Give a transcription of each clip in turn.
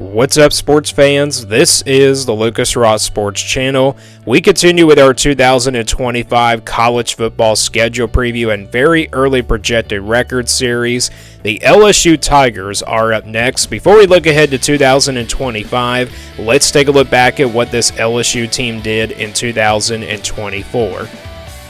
What's up, sports fans? This is the Lucas Ross Sports Channel. We continue with our 2025 college football schedule preview and very early projected record series. The LSU Tigers are up next. Before we look ahead to 2025, let's take a look back at what this LSU team did in 2024.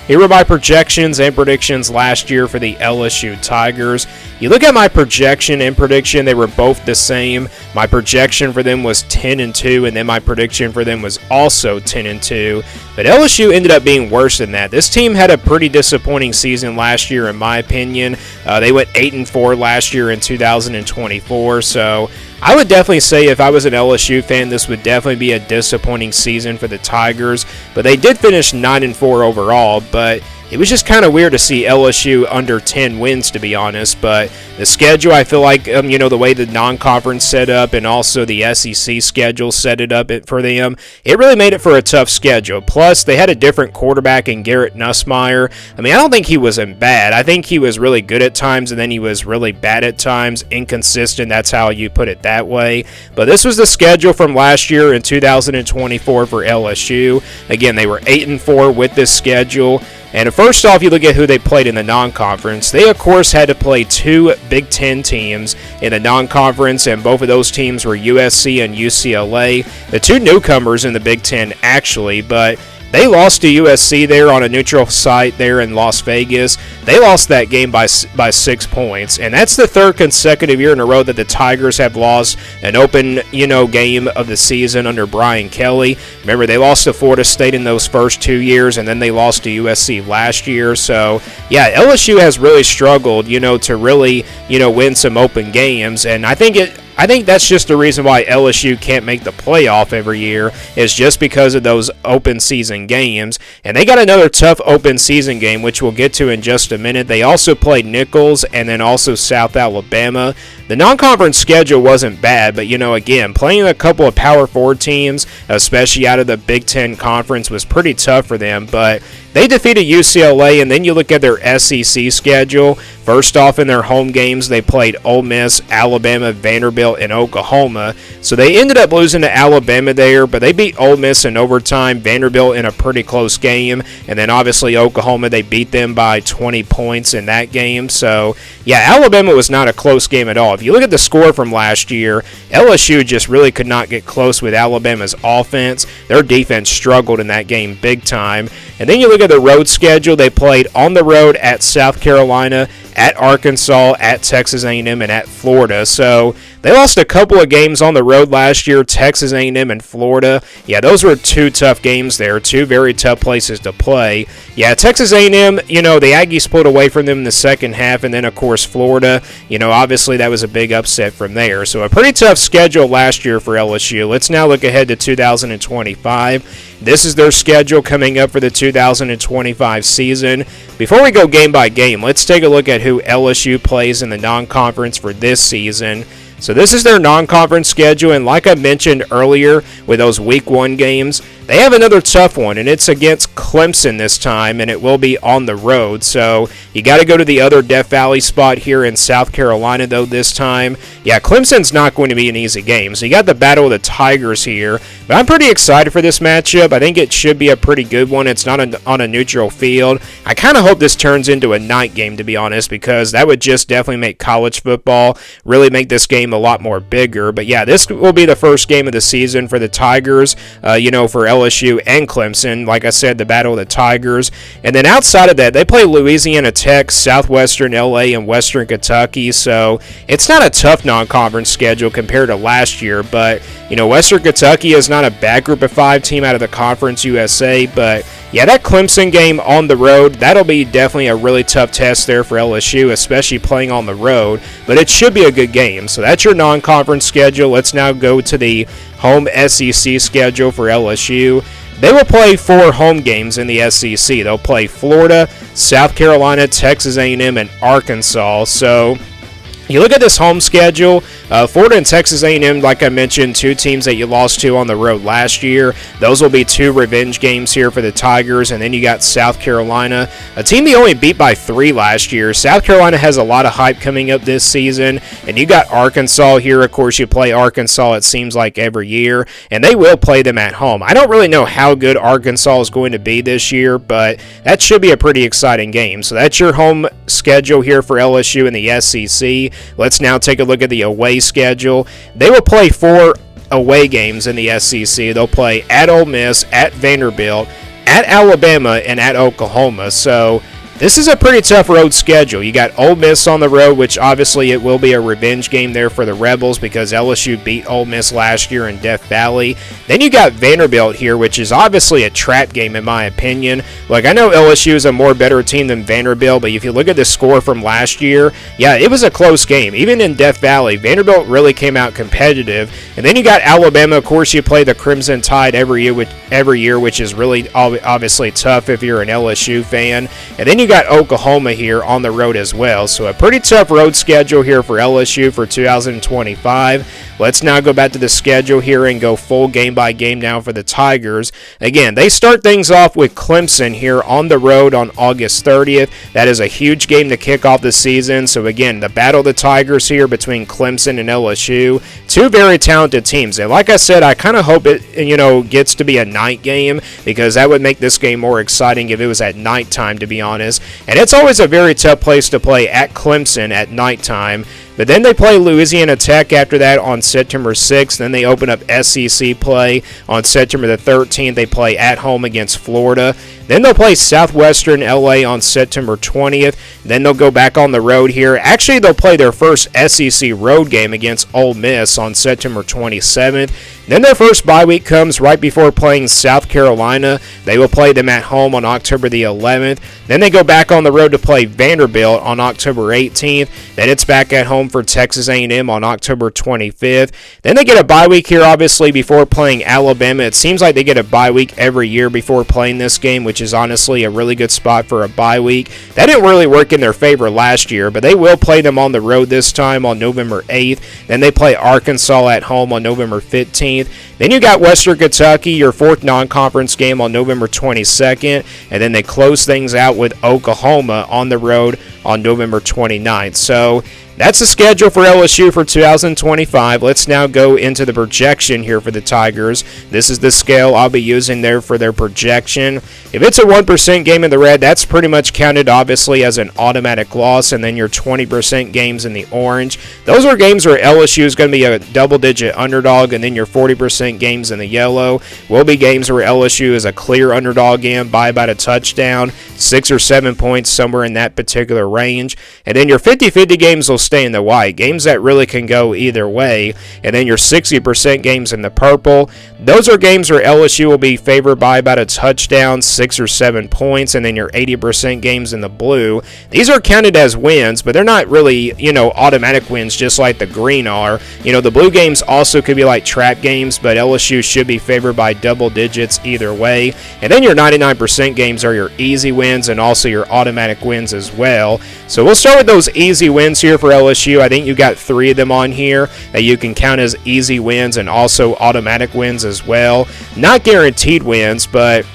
Here were my projections and predictions last year for the LSU Tigers. You look at my projection and prediction, they were both the same. My projection for them was 10-2, and then my prediction for them was also 10-2. But LSU ended up being worse than that. This team had a pretty disappointing season last year, in my opinion. They went 8-4 last year in 2024, so I would definitely say if I was an LSU fan, this would definitely be a disappointing season for the Tigers. But they did finish 9-4 overall, but it was just kind of weird to see LSU under 10 wins, to be honest. But the schedule, I feel like, the way the non-conference set up and also the SEC schedule set it up for them, it really made it for a tough schedule. Plus, they had a different quarterback in Garrett Nussmeier. I don't think he wasn't bad. I think he was really good at times, and then he was really bad at times, inconsistent. That's how you put it that way. But this was the schedule from last year in 2024 for LSU. Again, they were 8-4 with this schedule. And first off, you look at who they played in the non-conference. They, of course, had to play two Big Ten teams in the non-conference, and both of those teams were USC and UCLA, the two newcomers in the Big Ten, actually, but they lost to USC there on a neutral site there in Las Vegas. They lost that game by 6 points, and that's the third consecutive year in a row that the Tigers have lost an open, game of the season under Brian Kelly. Remember, they lost to Florida State in those first 2 years, and then they lost to USC last year. So, yeah, LSU has really struggled, to really, win some open games, and I think that's just the reason why LSU can't make the playoff every year, is just because of those open season games. And they got another tough open season game, which we'll get to in just a minute. They also played Nichols and then also South Alabama. The non-conference schedule wasn't bad, but, again, playing a couple of Power 4 teams, especially out of the Big Ten Conference, was pretty tough for them. But they defeated UCLA, and then you look at their SEC schedule. First off, in their home games, they played Ole Miss, Alabama, Vanderbilt, and Oklahoma. So they ended up losing to Alabama there, but they beat Ole Miss in overtime, Vanderbilt in a pretty close game, and then obviously Oklahoma, they beat them by 20 points in that game. So, yeah, Alabama was not a close game at all. If you look at the score from last year, LSU just really could not get close with Alabama's offense. Their defense struggled in that game big time. And then you look at the road schedule. They played on the road at South Carolina, at Arkansas, at Texas A&M, and at Florida. So they lost a couple of games on the road last year, Texas A&M and Florida. Yeah, those were two tough games there, two very tough places to play. Yeah, Texas A&M, the Aggies pulled away from them in the second half, and then, of course, Florida, obviously that was a big upset from there. So a pretty tough schedule last year for LSU. Let's now look ahead to 2025. This is their schedule coming up for the 2025 season. Before we go game by game, let's take a look at who LSU plays in the non-conference for this season. So this is their non-conference schedule, and like I mentioned earlier with those Week 1 games, they have another tough one, and it's against Clemson this time, and it will be on the road. So you got to go to the other Death Valley spot here in South Carolina, though, this time. Yeah, Clemson's not going to be an easy game. So you got the Battle of the Tigers here, but I'm pretty excited for this matchup. I think it should be a pretty good one. It's not on a neutral field. I kind of hope this turns into a night game, to be honest, because that would just definitely make college football really make this game a lot more bigger. But yeah, this will be the first game of the season for the Tigers, for LSU and Clemson. Like I said, the Battle of the Tigers. And then outside of that, they play Louisiana Tech, Southwestern LA, and Western Kentucky. So it's not a tough non-conference schedule compared to last year. But, Western Kentucky is not a bad group of 5 team out of the Conference USA. But yeah, that Clemson game on the road, that'll be definitely a really tough test there for LSU, especially playing on the road. But it should be a good game. So that's your non-conference schedule. Let's now go to the home SEC schedule for LSU. They will play 4 home games in the SEC. They'll play Florida, South Carolina, Texas A&M, and Arkansas. So you look at this home schedule, Florida and Texas A&M, like I mentioned, two teams that you lost to on the road last year. Those will be two revenge games here for the Tigers. And then you got South Carolina, a team they only beat by 3 last year. South Carolina has a lot of hype coming up this season. And you got Arkansas here. Of course, you play Arkansas, it seems like, every year. And they will play them at home. I don't really know how good Arkansas is going to be this year, but that should be a pretty exciting game. So that's your home schedule here for LSU in the SEC. Let's now take a look at the away schedule. They will play 4 away games in the SEC. They'll play at Ole Miss, at Vanderbilt, at Alabama, and at Oklahoma. So this is a pretty tough road schedule. You got Ole Miss on the road, which obviously it will be a revenge game there for the Rebels because LSU beat Ole Miss last year in Death Valley. Then you got Vanderbilt here, which is obviously a trap game in my opinion. Like, I know LSU is a more better team than Vanderbilt, but if you look at the score from last year, yeah, it was a close game. Even in Death Valley, Vanderbilt really came out competitive. And then you got Alabama. Of course, you play the Crimson Tide every year, which is really obviously tough if you're an LSU fan. And then you got Oklahoma here on the road as well. So a pretty tough road schedule here for LSU for 2025. Let's now go back to the schedule here and go full game by game now for the Tigers. Again, they start things off with Clemson here on the road on August 30th. That is a huge game to kick off the season. So again, the battle of the Tigers here between Clemson and LSU. Two very talented teams. And like I said, I kind of hope it, gets to be a night game because that would make this game more exciting if it was at nighttime, to be honest. And it's always a very tough place to play at Clemson at nighttime. But then they play Louisiana Tech after that on September 6th. Then they open up SEC play on September the 13th. They play at home against Florida. Then they'll play Southwestern LA on September 20th. Then they'll go back on the road here. Actually, they'll play their first SEC road game against Ole Miss on September 27th. Then their first bye week comes right before playing South Carolina. They will play them at home on October the 11th. Then they go back on the road to play Vanderbilt on October 18th. Then it's back at home for Texas A&M on October 25th. Then they get a bye week here, obviously, before playing Alabama. It seems like they get a bye week every year before playing this game, which is honestly a really good spot for a bye week. That didn't really work in their favor last year, but they will play them on the road this time on November 8th. Then they play Arkansas at home on November 15th. Then you got Western Kentucky, your 4th non-conference game on November 22nd. And then they close things out with Oklahoma on the road on November 29th. So that's the schedule for LSU for 2025. Let's now go into the projection here for the Tigers. This is the scale I'll be using there for their projection. If it's a 1% game in the red, that's pretty much counted obviously as an automatic loss. And then your 20% games in the orange, those are games where LSU is going to be a double-digit underdog. And then your 40% games in the yellow will be games where LSU is a clear underdog in by about a touchdown, 6 or 7 points, somewhere in that particular range. And then your 50-50 games will stay in the white, games that really can go either way. And then your 60% games in the purple, those are games where LSU will be favored by about a touchdown, 6 or 7 points. And then your 80% games in the blue, these are counted as wins, but they're not really, automatic wins just like the green are. The blue games also could be like trap games, but LSU should be favored by double digits either way. And then your 99% games are your easy wins and also your automatic wins as well. So we'll start with those easy wins here for LSU. I think you got 3 of them on here that you can count as easy wins and also automatic wins as well. Not guaranteed wins, but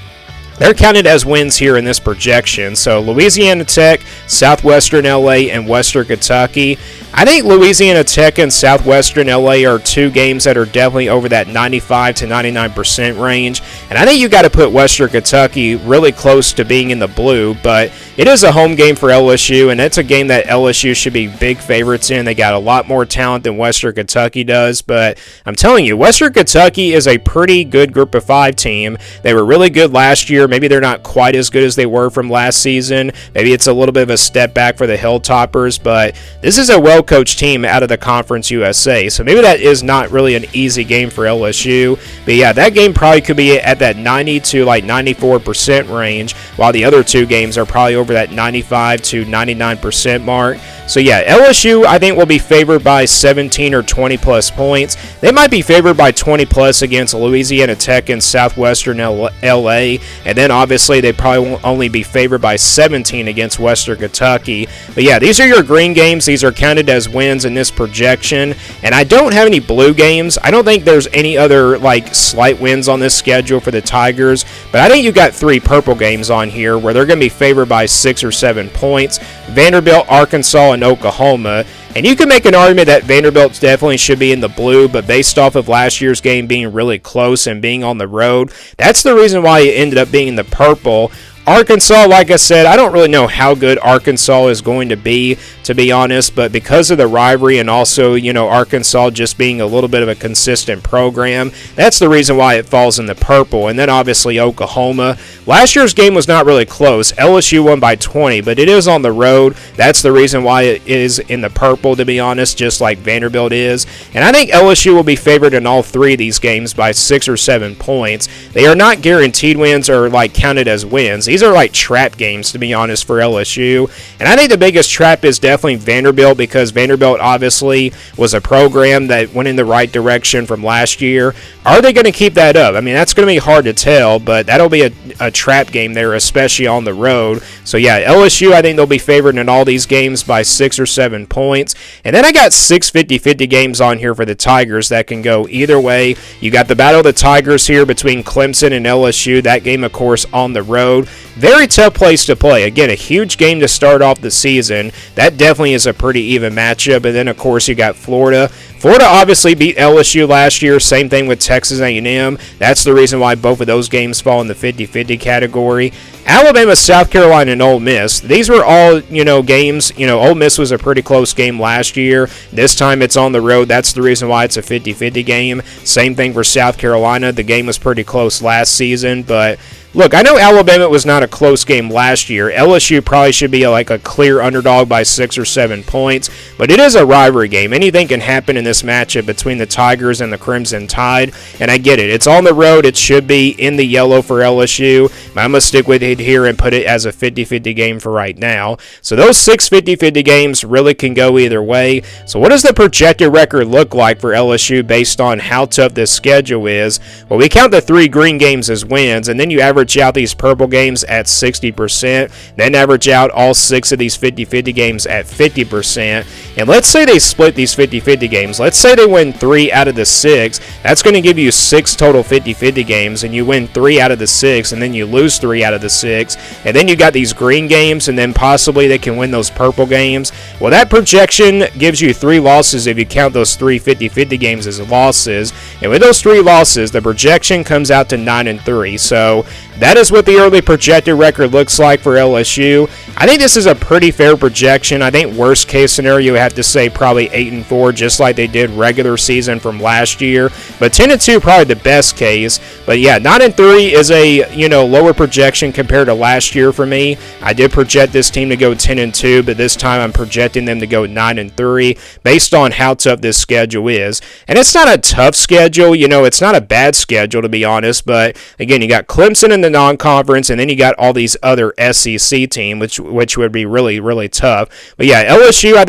they're counted as wins here in this projection. So Louisiana Tech, Southwestern LA, and Western Kentucky. I think Louisiana Tech and Southwestern LA are 2 games that are definitely over that 95 to 99% range. And I think you got to put Western Kentucky really close to being in the blue, but it is a home game for LSU, and it's a game that LSU should be big favorites in. They got a lot more talent than Western Kentucky does, but I'm telling you, Western Kentucky is a pretty good group of 5 team. They were really good last year. Maybe they're not quite as good as they were from last season. Maybe it's a little bit of a step back for the Hilltoppers, but this is a well-coached team out of the Conference USA, so maybe that is not really an easy game for LSU. But yeah, that game probably could be at that 90 to 94% range, while the other 2 games are probably over that 95 to 99% mark. So yeah, LSU I think will be favored by 17 or 20 plus points. They might be favored by 20 plus against Louisiana Tech and Southwestern LA, and and then obviously they probably won't only be favored by 17 against Western Kentucky. But yeah, these are your green games. These are counted as wins in this projection, and I don't have any blue games. I don't think there's any other like slight wins on this schedule for the Tigers, but I think you got 3 purple games on here where they're going to be favored by 6 or 7 points. Vanderbilt, Arkansas, and Oklahoma. And you can make an argument that Vanderbilt definitely should be in the blue, but based off of last year's game being really close and being on the road, that's the reason why it ended up being in the purple. Arkansas, like I said, I don't really know how good Arkansas is going to be honest, but because of the rivalry and also, Arkansas just being a little bit of a consistent program, that's the reason why it falls in the purple. And then obviously Oklahoma. Last year's game was not really close. LSU won by 20, but it is on the road. That's the reason why it is in the purple, to be honest, just like Vanderbilt is. And I think LSU will be favored in all 3 of these games by 6 or 7 points. They are not guaranteed wins or like counted as wins. These are like trap games, to be honest, for LSU. And I think the biggest trap is definitely Vanderbilt, because Vanderbilt obviously was a program that went in the right direction from last year. Are they going to keep that up? I mean, that's going to be hard to tell, but that'll be a trap game there, especially on the road. So yeah, LSU, I think they'll be favored in all these games by 6 or 7 points. And then I got 6 50-50 games on here for the Tigers that can go either way. You got the Battle of the Tigers here between Clemson and LSU. That game, of course, on the road. Very tough place to play. Again, a huge game to start off the season. That definitely is a pretty even matchup. And then, of course, you got Florida. Florida obviously beat LSU last year. Same thing with Texas A&M. That's the reason why both of those games fall in the 50-50 category. Alabama, South Carolina, and Ole Miss. These were all, games. Ole Miss was a pretty close game last year. This time it's on the road. That's the reason why it's a 50-50 game. Same thing for South Carolina. The game was pretty close last season, but look, I know Alabama was not a close game last year. LSU probably should be like a clear underdog by 6 or 7 points, but it is a rivalry game. Anything can happen in this matchup between the Tigers and the Crimson Tide, and I get it. It's on the road. It should be in the yellow for LSU. I'm going to stick with it here and put it as a 50-50 game for right now. So those 6 50-50 games really can go either way. So what does the projected record look like for LSU based on how tough this schedule is? Well, we count the 3 green games as wins, and then you average out these purple games at 60%, then average out all 6 of these 50-50 games at 50%, and let's say they split these 50-50 games. Let's say they win 3 out of the 6. That's going to give you 6 total 50-50 games, and you win 3 out of the 6, and then you lose 3 out of the 6, and then you got these green games, and then possibly they can win those purple games. Well, that projection gives you 3 losses if you count those 3 50-50 games as losses, and with those 3 losses, the projection comes out to 9-3. So that is what the early projected record looks like for LSU. I think this is a pretty fair projection. I think worst case scenario, you have to say probably 8-4, just like they did regular season from last year. But 10-2 probably the best case. But yeah, 9-3 is a lower projection compared to last year for me. I did project this team to go 10-2, but this time I'm projecting them to go 9-3 based on how tough this schedule is. And it's not a tough schedule. It's not a bad schedule, to be honest. But again, you got Clemson in the non-conference, and then you got all these other SEC teams, which would be really, really tough. But yeah, LSU, I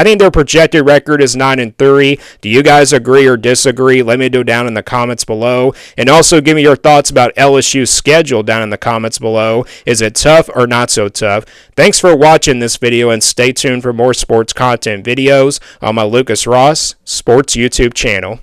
think their projected record is 9-3. Do you guys agree or disagree? Let me know down in the comments below. And also give me your thoughts about LSU's schedule down in the comments below. Is it tough or not so tough? Thanks for watching this video, and stay tuned for more sports content videos on my Lucas Ross Sports YouTube channel.